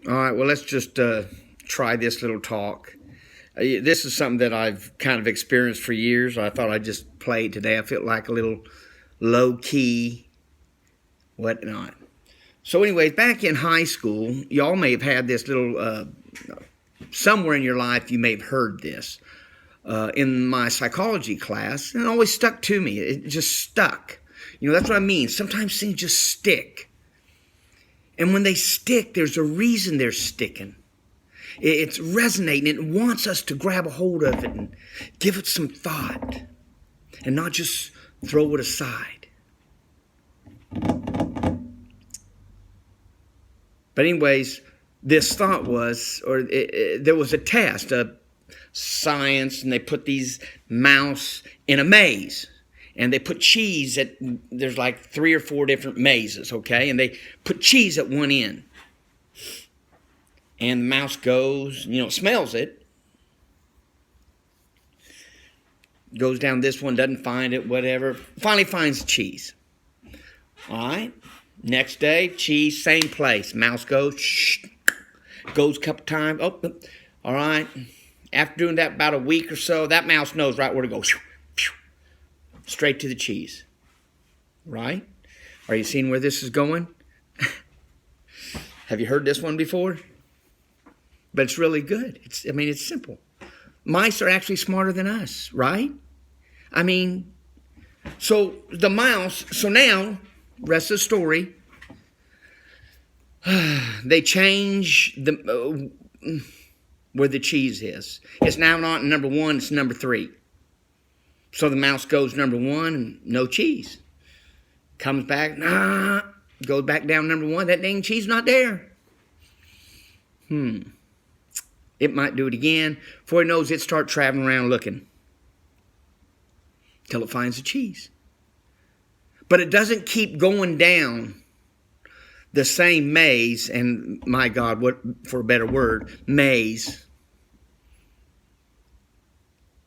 All right, well, let's just try this little talk. This is something that I've kind of experienced for years. I thought I'd just play it today. I feel like a little low key, whatnot. So, anyways, back in high school, y'all may have had this little, somewhere in your life, you may have heard this. In my psychology class, and it always stuck to me. It just stuck. You know, that's what I mean. Sometimes things just stick. And when they stick, there's a reason they're sticking. It's resonating. It wants us to grab a hold of it and give it some thought and not just throw it aside. But anyways, this thought was, there was a test, science, and they put these mouse in a maze. And they put cheese at, there's like 3 or 4 different mazes, okay? And they put cheese at one end. And the mouse goes, smells it. Goes down this one, doesn't find it, whatever. Finally finds cheese. All right. Next day, cheese, same place. Mouse goes, shh. Goes a couple times. Oh, all right. After doing that about a week or so, that mouse knows right where to go. Straight to the cheese. Right? Are you seeing where this is going? Have you heard this one before? But it's really good. It's simple. Mice are actually smarter than us, right? So the mouse, so now, rest of the story, they change where the cheese is. It's now not number 1, it's number 3. So the mouse goes number 1 and no cheese. Comes back, goes back down number 1. That dang cheese not there. It might do it again. Before it knows it, start traveling around looking. Till it finds the cheese. But it doesn't keep going down the same maze, and my God, what for a better word, maze.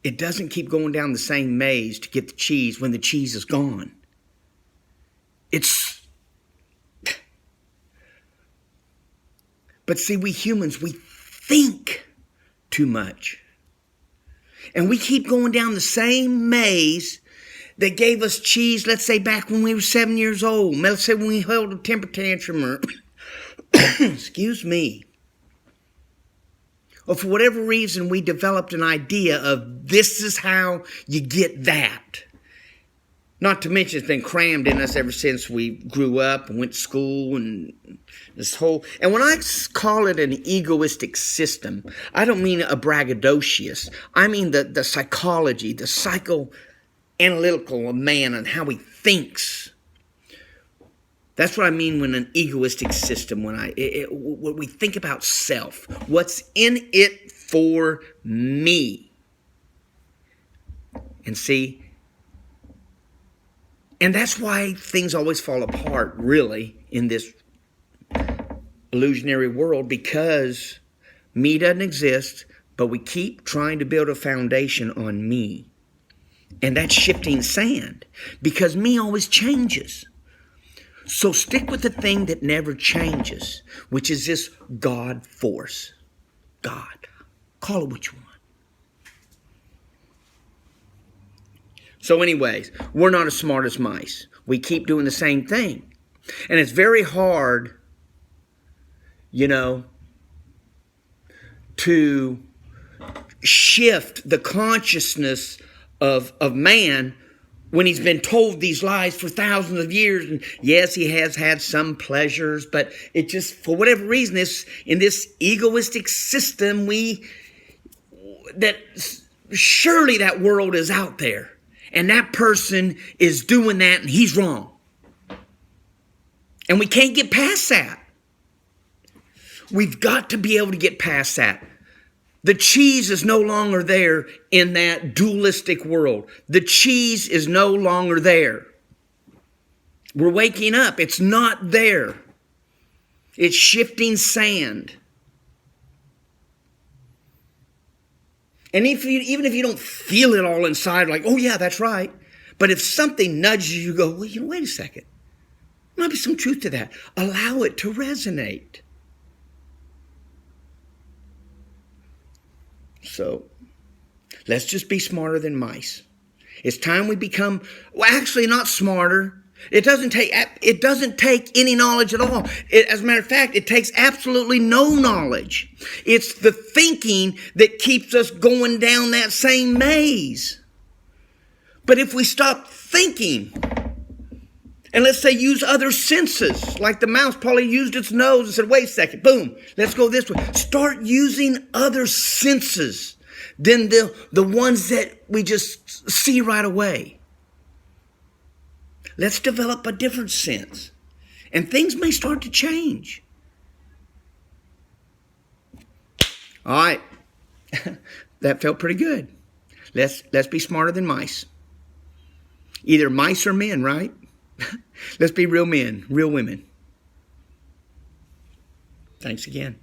It doesn't keep going down the same maze to get the cheese when the cheese is gone. But see, we humans, we think too much. And we keep going down the same maze that gave us cheese, let's say back when we were 7 years old. Let's say when we held a temper tantrum or, excuse me. Or for whatever reason, we developed an idea of this is how you get that. Not to mention it's been crammed in us ever since we grew up and went to school and this whole... And when I call it an egoistic system, I don't mean a braggadocious. I mean the psychology, the psychoanalytical of man and how he thinks. That's what I mean when an egoistic system, when we think about self. What's in it for me? And see, and that's why things always fall apart, really, in this illusionary world, because me doesn't exist, but we keep trying to build a foundation on me. And that's shifting sand, because me always changes. So stick with the thing that never changes, which is this God force. God. Call it what you want. So anyways, we're not as smart as mice. We keep doing the same thing. And it's very hard, to shift the consciousness of man when he's been told these lies for thousands of years. And yes, he has had some pleasures, but it just, for whatever reason, in this egoistic system, surely that world is out there. And that person is doing that and he's wrong. And we can't get past that. We've got to be able to get past that. The cheese is no longer there in that dualistic world. The cheese is no longer there. We're waking up. It's not there. It's shifting sand. And even if you don't feel it all inside, like, oh yeah, that's right. But if something nudges you, go, well, wait a second. There might be some truth to that. Allow it to resonate. So let's just be smarter than mice. It's time we become, well, actually not smarter. It doesn't take any knowledge at all. As a matter of fact, it takes absolutely no knowledge. It's the thinking that keeps us going down that same maze. But if we stop thinking, and let's say use other senses, like the mouse probably used its nose and said, wait a second, boom, let's go this way. Start using other senses than the ones that we just see right away. Let's develop a different sense. And things may start to change. All right. That felt pretty good. Let's be smarter than mice. Either mice or men, right? Let's be real men, real women. Thanks again.